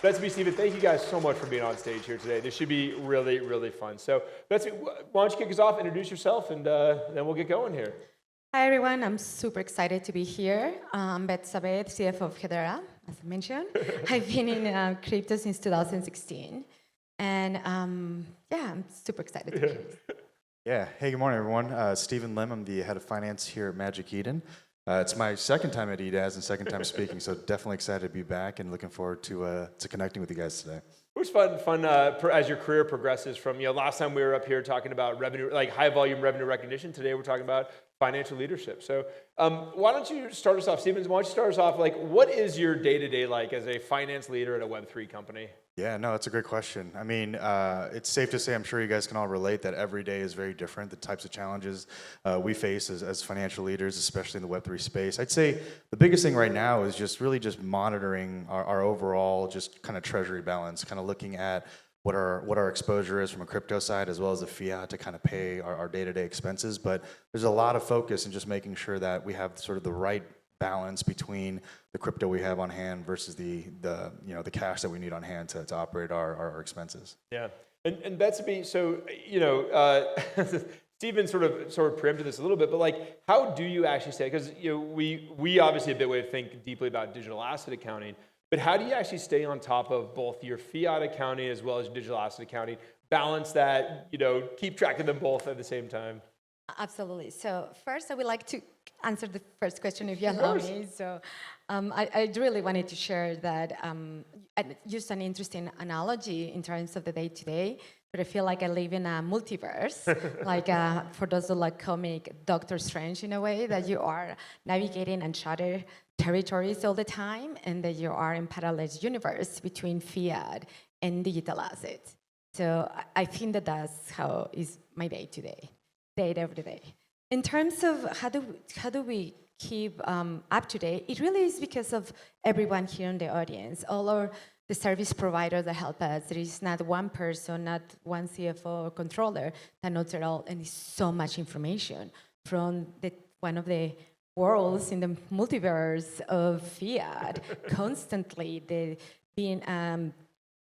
Betsabe, Stephen, thank you guys so much for being on stage here today. This should be really, really fun. So, Betsabe, why don't you kick us off, introduce yourself, and then we'll get going here. Hi, everyone. I'm super excited to be here. I'm Betsabe, CFO of Hedera, as I mentioned. I've been in crypto since 2016. And yeah, I'm super excited to be here. Yeah. Hey, good morning, everyone. Stephen Lim. I'm the head of finance here at Magic Eden. It's my second time at EDAS and second time speaking, so definitely excited to be back and looking forward to connecting with you guys today. It was fun as your career progresses from, last time we were up here talking about revenue, like high volume revenue recognition. Today we're talking about financial leadership. So why don't you start us off, Stevens, why don't you start us off, like what is your day-to-day like as a finance leader at a Web3 company? Yeah, no, that's a great question. I mean, it's safe to say, I'm sure you guys can all relate, that every day is very different. The types of challenges we face as financial leaders, especially in the Web3 space. I'd say the biggest thing right now is just monitoring our overall just kind of treasury balance, kind of looking at what our exposure is from a crypto side as well as the fiat to kind of pay our day-to-day expenses. But there's a lot of focus in just making sure that we have sort of the right balance between the crypto we have on hand versus the cash that we need on hand to operate our expenses. Yeah, and Betsabe, so Stephen sort of preempted this a little bit, but like, how do you actually stay? Because we obviously at Bitwave think deeply about digital asset accounting, but how do you actually stay on top of both your fiat accounting as well as digital asset accounting? Balance that, keep track of them both at the same time. Absolutely. So first, I would like to answer the first question, if you allow me. So I really wanted to share that I used an interesting analogy in terms of the day-to-day, but I feel like I live in a multiverse, like for those who like comic Doctor Strange in a way, that you are navigating uncharted territories all the time, and that you are in parallel universe between fiat and digital assets. So I think that that's how is my day-to-day. Every day. In terms of how do we keep up to date, it really is because of everyone here in the audience, all the service providers that help us. There is not one person, not one CFO or controller that knows it all, and it's so much information from one of the worlds in the multiverse of fiat, constantly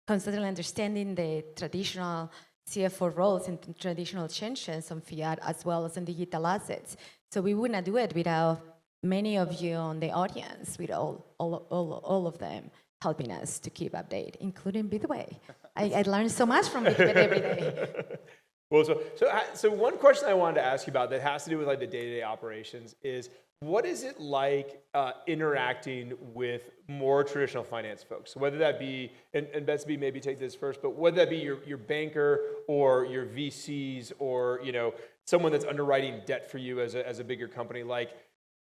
constantly understanding the traditional CFO roles and traditional changes on fiat as well as on digital assets. So we would not do it without many of you on the audience, with all of them helping us to keep update, including Bitwave. I learned so much from Bitwave every day. Well, so one question I wanted to ask you about that has to do with like the day-to-day operations is, what is it like interacting with more traditional finance folks? So whether that be, and Betsabe, maybe take this first, but whether that be your banker or your VCs or someone that's underwriting debt for you as a bigger company, like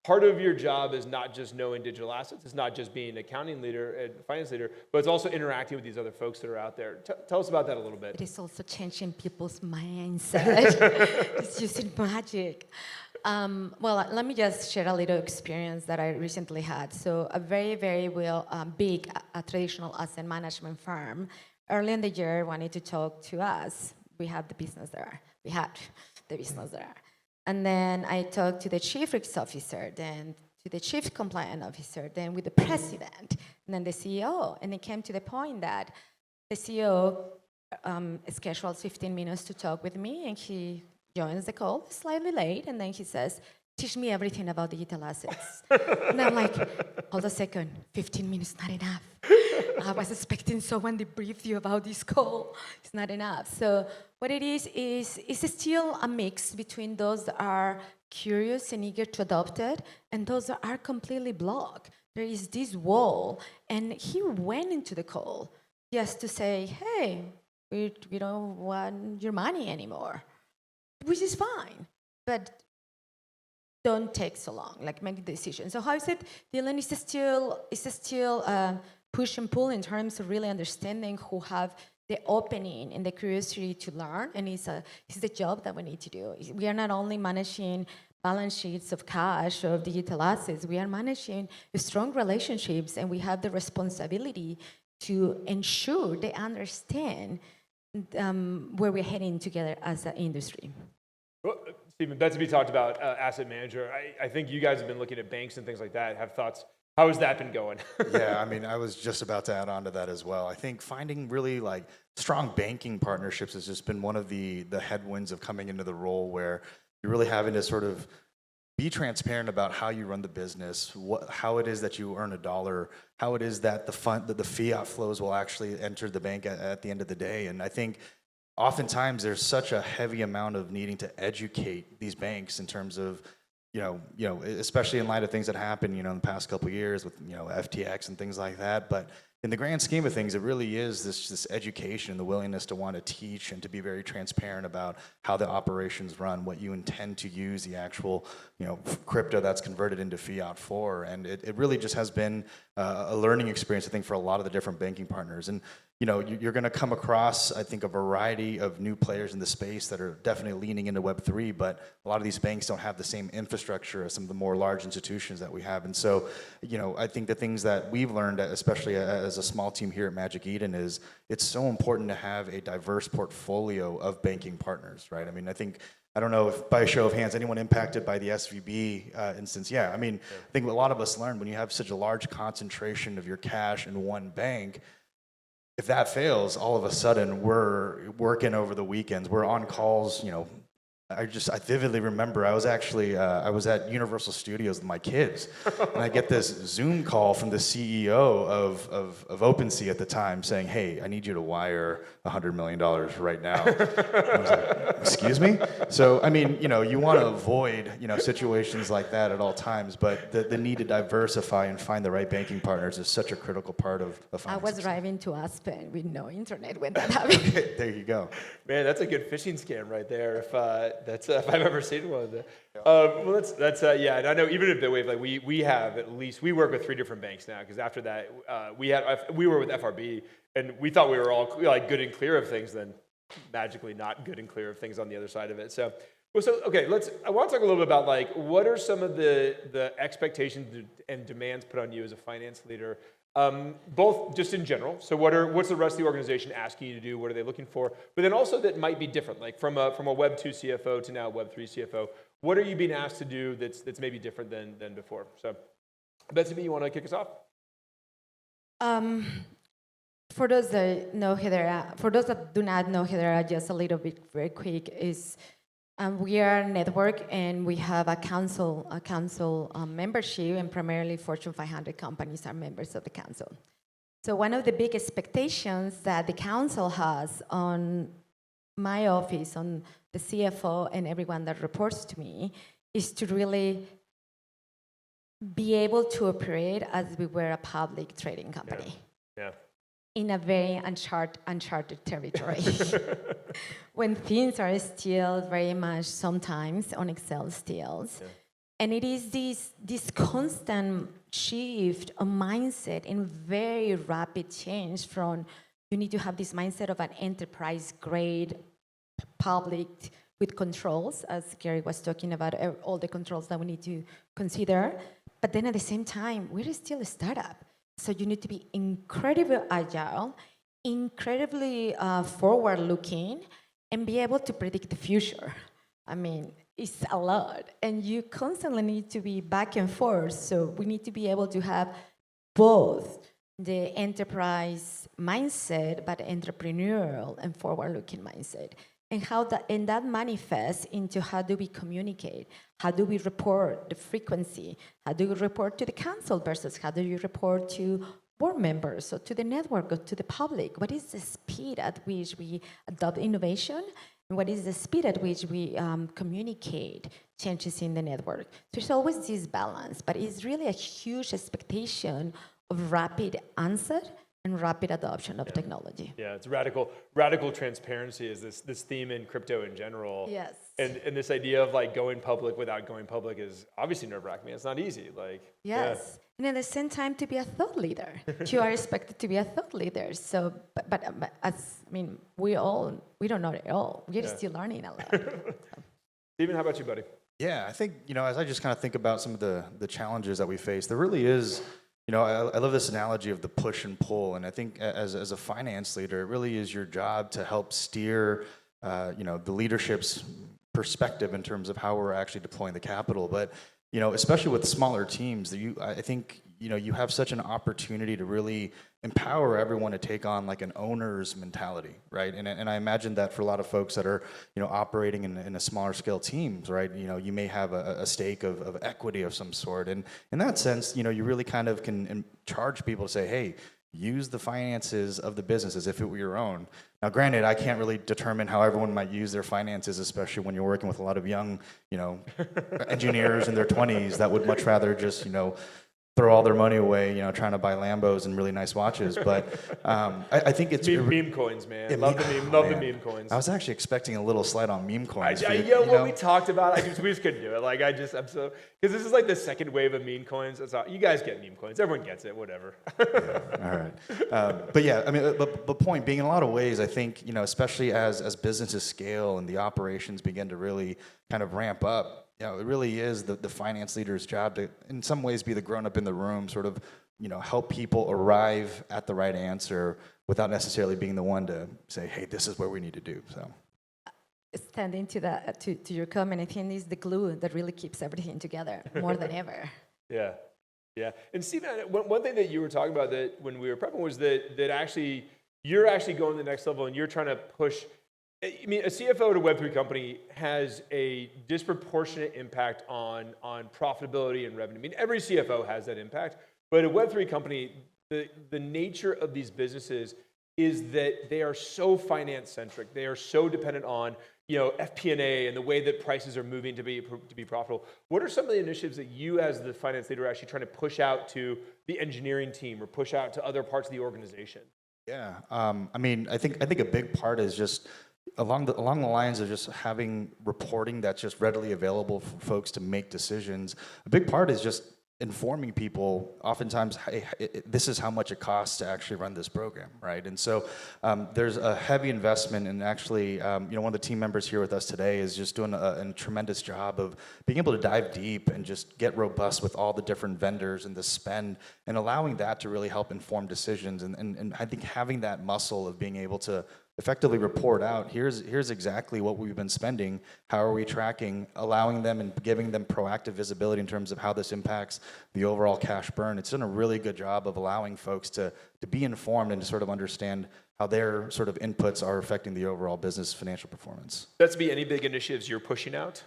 part of your job is not just knowing digital assets, it's not just being an accounting leader and finance leader, but it's also interacting with these other folks that are out there. Tell us about that a little bit. It is also changing people's mindset. It's using magic. Well, let me just share a little experience that I recently had. So a very, very big traditional asset management firm early in the year wanted to talk to us. We had the business there. And then I talked to the chief risk officer, then to the chief compliance officer, then with the president, and then the CEO. And it came to the point that the CEO scheduled 15 minutes to talk with me, and he joins the call slightly late, and then he says, "Teach me everything about digital assets." And I'm like, hold a second, 15 minutes not enough. I was expecting someone to brief you about this call. It's not enough. So what it is it's still a mix between those that are curious and eager to adopt it, and those that are completely blocked. There is this wall, and he went into the call just to say, "Hey, we don't want your money anymore," which is fine, but don't take so long, like make the decision. So how is it, Dylan, is it still push and pull in terms of really understanding who have the opening and the curiosity to learn, and it's the job that we need to do. We are not only managing balance sheets of cash or of digital assets, we are managing strong relationships, and we have the responsibility to ensure they understand where we're heading together as an industry. Well, Stephen, Betsabe talked about asset manager. I think you guys have been looking at banks and things like that. Have thoughts How has that been going? Yeah, I mean, I was just about to add on to that as well. I think finding really like strong banking partnerships has just been one of the headwinds of coming into the role where you're really having to sort of be transparent about how you run the business, how it is that you earn a dollar, how it is that the fiat flows will actually enter the bank at the end of the day. And I think oftentimes there's such a heavy amount of needing to educate these banks in terms of especially in light of things that happened, in the past couple of years with, FTX and things like that. But in the grand scheme of things, it really is this education, the willingness to want to teach and to be very transparent about how the operations run, what you intend to use the actual, crypto that's converted into fiat for. And it really just has been a learning experience, I think, for a lot of the different banking partners. And you're going to come across, I think, a variety of new players in the space that are definitely leaning into Web3, but a lot of these banks don't have the same infrastructure as some of the more large institutions that we have. And so, I think the things that we've learned, especially as a small team here at Magic Eden, is it's so important to have a diverse portfolio of banking partners, right? I mean, I don't know if by a show of hands, anyone impacted by the SVB instance. Yeah, I mean, I think a lot of us learned when you have such a large concentration of your cash in one bank, if that fails, all of a sudden we're working over the weekends. We're on calls, I vividly remember I was actually I was at Universal Studios with my kids, and I get this Zoom call from the CEO of OpenSea at the time saying, "Hey, I need you to wire $100 million right now." I was like, "Excuse me?" So I mean, you want to avoid situations like that at all times, but the need to diversify and find the right banking partners is such a critical part of I finance. was driving to Aspen with no internet when that happened. There you go. Man, that's a good phishing scam right there. If I've ever seen one. Well, that's yeah. And I know even at Bitwave, like we have at least we work with 3 different banks now because after that we were with FRB and we thought we were all like good and clear of things, then magically not good and clear of things on the other side of it. So okay, I want to talk a little bit about like what are some of the expectations and demands put on you as a finance leader. Both just in general. So what's the rest of the organization asking you to do? What are they looking for? But then also that might be different, like from a Web 2 CFO to now Web 3 CFO. What are you being asked to do that's maybe different than before? So, Betsabe, you want to kick us off? For those that know Hedera, for those that do not know Hedera, just a little bit very quick is. We are a network, and we have a council membership, and primarily Fortune 500 companies are members of the council. So one of the big expectations that the council has on my office, on the CFO, and everyone that reports to me, is to really be able to operate as we were a public trading company. Yeah. In a very uncharted territory. When things are still very much sometimes on Excel stills. Yeah. And it is this constant shift of mindset and very rapid change from you need to have this mindset of an enterprise grade public with controls, as Gary was talking about, all the controls that we need to consider. But then at the same time, we're still a startup. So you need to be incredibly agile, incredibly forward-looking, and be able to predict the future. I mean, it's a lot. And you constantly need to be back and forth. So we need to be able to have both the enterprise mindset, but entrepreneurial and forward-looking mindset. And that manifests into how do we communicate? How do we report the frequency? How do we report to the council versus how do you report to board members or to the network or to the public? What is the speed at which we adopt innovation? And what is the speed at which we communicate changes in the network? There's always this balance, but it's really a huge expectation of rapid answer and rapid adoption of technology. Yeah, it's radical transparency is this theme in crypto in general. Yes. And this idea of like going public without going public is obviously nerve-wracking. It's not easy. Like yes. Yeah. And at the same time, to be a thought leader, you are expected to be a thought leader. So, but we don't know it all. We're still learning a lot. Steven, how about you, buddy? Yeah, I think as I just kind of think about some of the challenges that we face, there really is. I love this analogy of the push and pull, and I think as a finance leader, it really is your job to help steer, the leadership's perspective in terms of how we're actually deploying the capital. But especially with smaller teams, I think, you have such an opportunity to really empower everyone to take on like an owner's mentality, right? And I imagine that for a lot of folks that are, operating in a smaller scale teams, right? You may have a stake of equity of some sort. And in that sense, you really kind of can charge people to say, hey, use the finances of the business as if it were your own. Now, granted, I can't really determine how everyone might use their finances, especially when you're working with a lot of young, engineers in their 20s that would much rather just, throw all their money away, trying to buy Lambos and really nice watches. But I think it's meme coins, man. Yeah, Love the meme coins. I was actually expecting a little slide on meme coins. We talked about, we just couldn't do it. Like I'm so, because this is like the second wave of meme coins. That's all. You guys get meme coins. Everyone gets it. Whatever. All right. But yeah, I mean, but point being, in a lot of ways, I think, especially as businesses scale and the operations begin to really kind of ramp up, it really is the finance leader's job to, in some ways, be the grown-up in the room, sort of, help people arrive at the right answer without necessarily being the one to say, hey, this is what we need to do. So, standing to your comment, I think is the glue that really keeps everything together more than ever. Yeah. And Steve, one thing that you were talking about that when we were prepping was that actually you're actually going to the next level and you're trying to push. I mean, a CFO at a Web3 company has a disproportionate impact on profitability and revenue. I mean, every CFO has that impact, but a Web3 company, the nature of these businesses is that they are so finance-centric. They are so dependent on, FP&A and the way that prices are moving to be profitable. What are some of the initiatives that you as the finance leader are actually trying to push out to the engineering team or push out to other parts of the organization? Yeah, I mean, I think a big part is just along the lines of just having reporting that's just readily available for folks to make decisions. A big part is just informing people, oftentimes, hey, this is how much it costs to actually run this program, right? And so there's a heavy investment, and actually, one of the team members here with us today is just doing a tremendous job of being able to dive deep and just get robust with all the different vendors and the spend, and allowing that to really help inform decisions. And I think having that muscle of being able to effectively report out, here's exactly what we've been spending, how are we tracking, allowing them and giving them proactive visibility in terms of how this impacts the overall cash burn. It's done a really good job of allowing folks to be informed and to sort of understand how their sort of inputs are affecting the overall business financial performance. Betsabe, any big initiatives you're pushing out?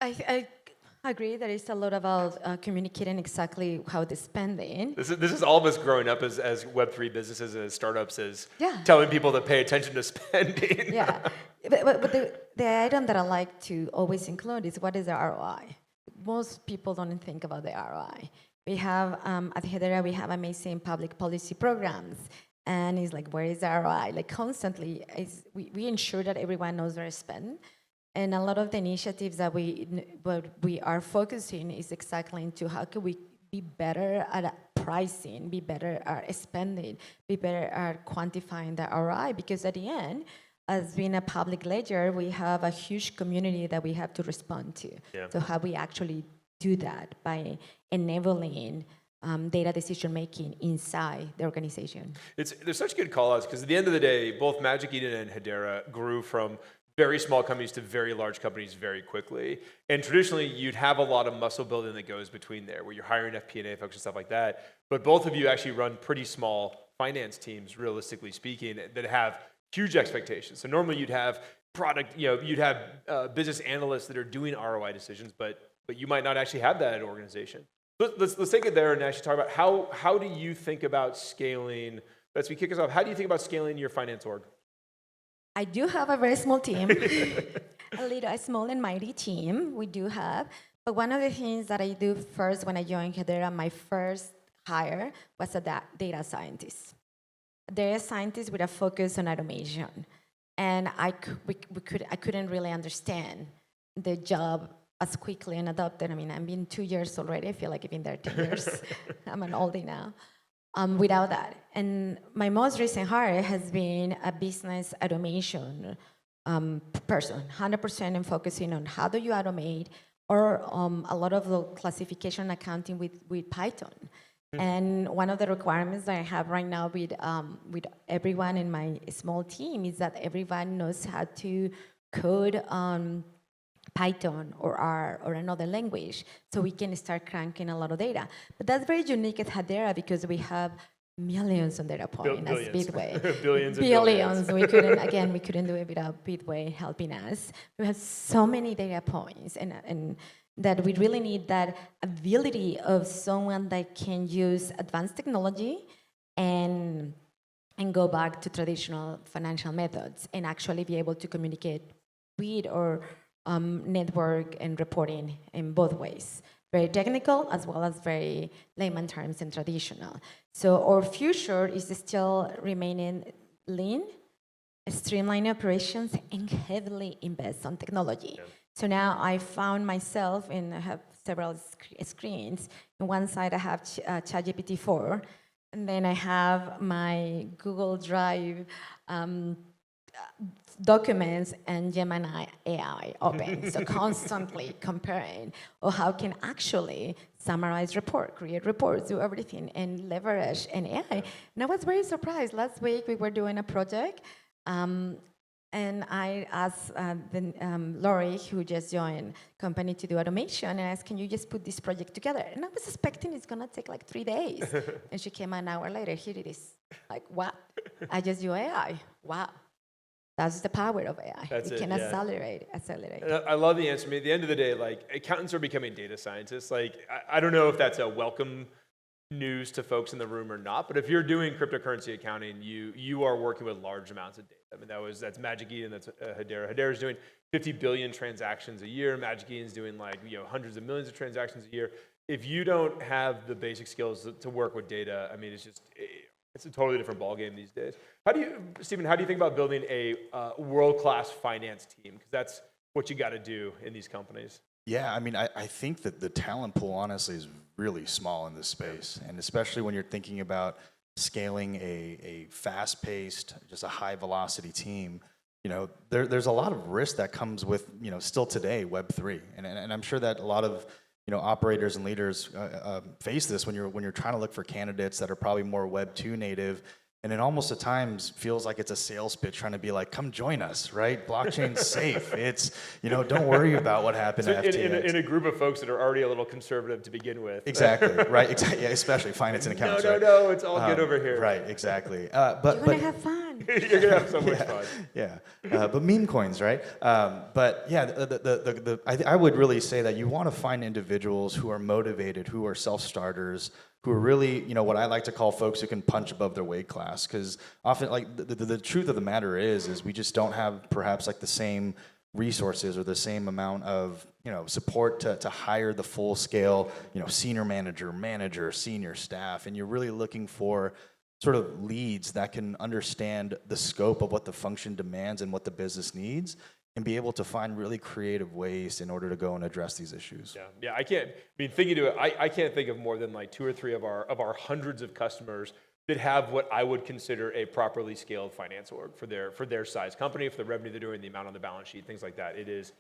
I agree that it's a lot about communicating exactly how they're spending. This is all of us growing up as Web3 businesses, as startups, as Yeah. telling people to pay attention to spending. Yeah, but the item that I like to always include is what is the ROI? Most people don't think about the ROI. We have, at Hedera, we have amazing public policy programs. And it's like, where is the ROI? Like constantly, we ensure that everyone knows their spend. And a lot of the initiatives that we are focusing is exactly into how can we be better at pricing, be better at spending, be better at quantifying the ROI. Because at the end, as being a public ledger, we have a huge community that we have to respond to. Yeah. So how we actually do that by enabling data decision making inside the organization. There's such good call outs because at the end of the day, both Magic Eden and Hedera grew from very small companies to very large companies very quickly. And traditionally, you'd have a lot of muscle building that goes between there, where you're hiring FP&A folks and stuff like that. But both of you actually run pretty small finance teams, realistically speaking, that have huge expectations. So normally you'd have you'd have business analysts that are doing ROI decisions, but you might not actually have that at an organization. Let's take it there and actually talk about how do you think about scaling? As we kick us off, how do you think about scaling your finance org? I do have a very small team, a small and mighty team we do have. But one of the things that I do first when I joined Hedera, my first hire was a data scientist. A data scientist with a focus on automation. And I couldn't really understand the job as quickly and adopted. I mean, I've been 2 years already. I feel like I've been there 10 years. I'm an oldie now. Without that. And my most recent hire has been a business automation person, 100% in focusing on how do you automate, or a lot of the classification accounting with Python. Mm-hmm. And one of the requirements that I have right now with everyone in my small team is that everyone knows how to code Python or R or another language, so we can start cranking a lot of data. But that's very unique at Hedera because we have millions of data points as Billions. Bitwave. Billions and Billions. billions. We couldn't do it without Bitwave helping us. We have so many data points, and that we really need that ability of someone that can use advanced technology and go back to traditional financial methods and actually be able to communicate with or network and reporting in both ways. Very technical as well as very layman terms and traditional. So our future is still remaining lean, streamline operations, and heavily invest on technology. Yeah. So now I found myself, and I have several screens. On one side I have ChatGPT 4, and then I have my Google Drive documents and Gemini AI open. So constantly comparing, or how can actually summarize report, create reports, do everything, and leverage an AI. And I was very surprised. Last week we were doing a project, and I asked Lori, who just joined company, to do automation, and I asked, can you just put this project together? And I was expecting it's gonna take like 3 days. And she came an hour later, here it is. Like, what? I just do AI. Wow. That's the power of AI. It can accelerate. And I love the answer. I mean, at the end of the day, like, accountants are becoming data scientists. Like, I don't know if that's a welcome news to folks in the room or not, but if you're doing cryptocurrency accounting, you are working with large amounts of data. I mean, that's Magic Eden, that's Hedera. Hedera's doing 50 billion transactions a year. Magic Eden's doing like, hundreds of millions of transactions a year. If you don't have the basic skills to work with data, I mean, it's a totally different ballgame these days. Stephen, how do you think about building a world-class finance team? Because that's what you got to do in these companies. Yeah, I mean, I think that the talent pool, honestly, is really small in this space. And especially when you're thinking about scaling a fast-paced, just a high-velocity team, there's a lot of risk that comes with, still today, Web3. And I'm sure that a lot of operators and leaders face this when you're trying to look for candidates that are probably more Web 2 native, and it almost at times feels like it's a sales pitch trying to be like, come join us, right? Blockchain's safe. It's don't worry about what happened to FTX. In a group of folks that are already a little conservative to begin with. Exactly, right? Exactly. Yeah, especially finance and accounts. No, it's all good over here. Right, exactly. But you're gonna have fun. You're gonna have so much fun. Yeah, but meme coins, right? But yeah, I would really say that you want to find individuals who are motivated, who are self-starters, who are really, what I like to call folks who can punch above their weight class. Because often, like, the truth of the matter is we just don't have perhaps like the same resources or the same amount of, support to hire the full scale, senior manager, senior staff. And you're really looking for sort of leads that can understand the scope of what the function demands and what the business needs, and be able to find really creative ways in order to go and address these issues. Yeah. I can't think of more than like 2 or 3 of our hundreds of customers that have what I would consider a properly scaled finance org for their size company, for the revenue they're doing, the amount on the balance sheet, things like that. It is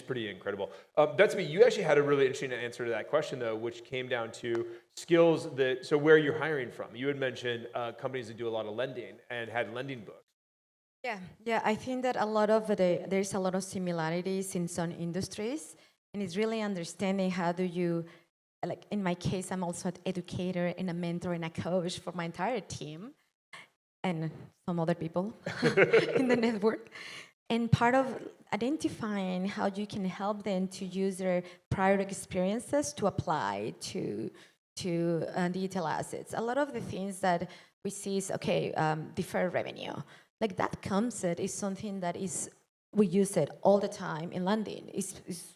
pretty incredible. Betsabe, you actually had a really interesting answer to that question though, which came down to skills so where you're hiring from. You had mentioned companies that do a lot of lending and had lending books. Yeah. I think that there's a lot of similarities in some industries, and it's really understanding how do you, like in my case, I'm also an educator and a mentor and a coach for my entire team, and some other people in the network. And part of identifying how you can help them to use their prior experiences to apply to digital assets. A lot of the things that we see is deferred revenue. Like that concept is something that we use it all the time in lending. It's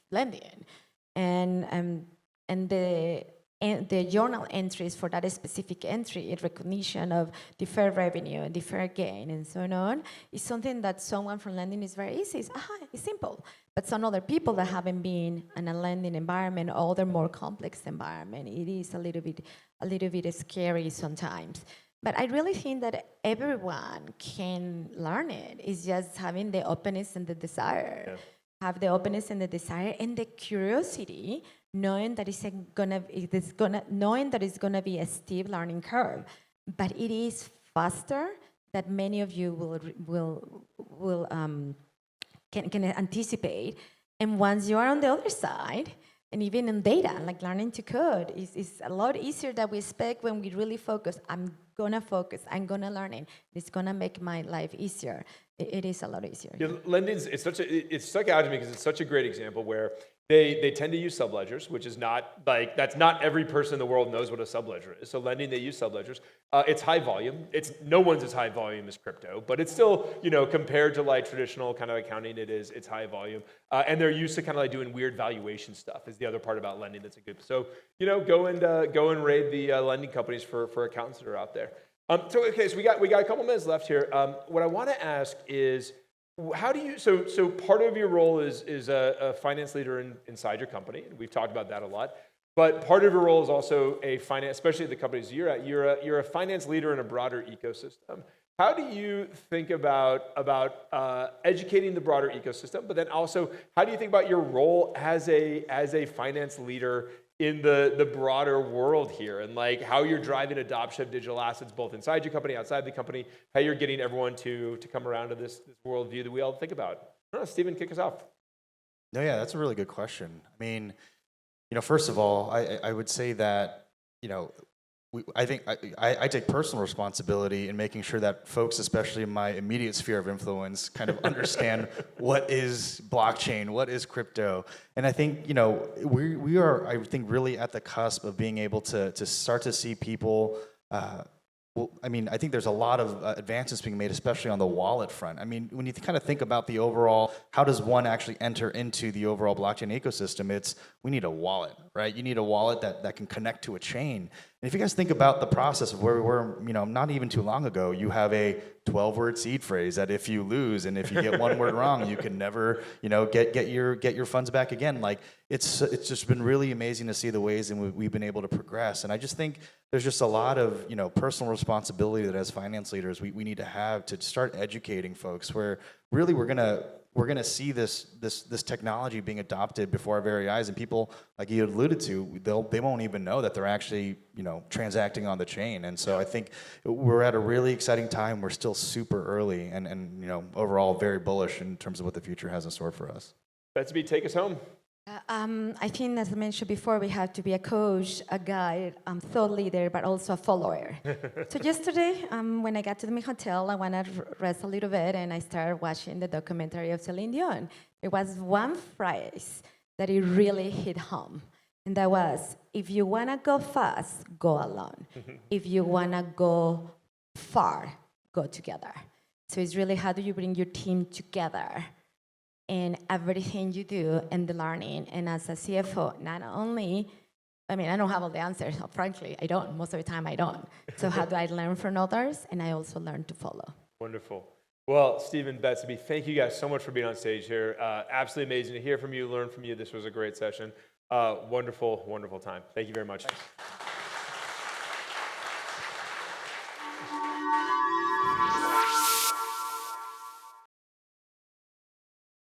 lending, and the journal entries for that specific entry, recognition of deferred revenue and deferred gain and so on, is something that someone from lending is very easy. It's simple. But some other people that haven't been in a lending environment, or other more complex environment, it is a little bit scary sometimes. But I really think that everyone can learn it. It's just having the openness and the desire. Yeah. Have the openness and the desire and the curiosity, knowing that it's gonna be a steep learning curve, but it is faster that many of you can anticipate. And once you are on the other side, and even in data, like learning to code is a lot easier than we expect when we really focus. I'm gonna focus, I'm gonna learn it. It's gonna make my life easier. It is a lot easier. Yeah, lending's, it's stuck out to me because it's such a great example where they tend to use subledgers, which is not like, that's not every person in the world knows what a subledger is. So lending, they use subledgers. It's high volume. No one's as high volume as crypto, but it's still, compared to like traditional kind of accounting, it's high volume. And they're used to kind of like doing weird valuation stuff is the other part about lending that's a good. So, go and raid the lending companies for accountants that are out there. So we got a couple minutes left here. What I want to ask is, how do you, so part of your role is a finance leader inside your company, and we've talked about that a lot, but part of your role is also a finance, especially at the companies you're at, you're a finance leader in a broader ecosystem. How do you think about educating the broader ecosystem, but then also, how do you think about your role as a finance leader in the broader world here, and like how you're driving adoption of digital assets both inside your company, outside the company, how you're getting everyone to come around to this worldview that we all think about? I don't know, Stephen, kick us off. No, yeah, that's a really good question. I mean, first of all, I would say that, I think I take personal responsibility in making sure that folks, especially in my immediate sphere of influence, kind of understand what is blockchain, what is crypto. And I think, we are, I think, really at the cusp of being able to start to see people, I think there's a lot of advances being made, especially on the wallet front. I mean, when you kind of think about the overall, how does one actually enter into the overall blockchain ecosystem? We need a wallet, right? You need a wallet that can connect to a chain. And if you guys think about the process of where we were, not even too long ago, you have a 12-word seed phrase that if you lose and if you get one word wrong, you can never, get your funds back again. Like it's just been really amazing to see the ways in which we've been able to progress. And I just think there's just a lot of personal responsibility that as finance leaders we need to have to start educating folks where really we're gonna see this technology being adopted before our very eyes, and people, like you alluded to, they won't even know that they're actually transacting on the chain. And so I think we're at a really exciting time. We're still super early, and overall very bullish in terms of what the future has in store for us. Betsabe, take us home. I think, as I mentioned before, we have to be a coach, a guide, thought leader, but also a follower. So yesterday, when I got to my hotel, I went to rest a little bit, and I started watching the documentary of Celine Dion. There was one phrase that it really hit home, and that was, if you want to go fast, go alone. If you want to go far, go together. So it's really, how do you bring your team together in everything you do and the learning? And as a CFO, not only, I don't have all the answers, frankly, I don't. Most of the time, I don't. So how do I learn from others? And I also learn to follow. Wonderful. Well, Stephen, Betsabe, thank you guys so much for being on stage here. Absolutely amazing to hear from you, learn from you. This was a great session. Wonderful, wonderful time. Thank you very much. Thanks.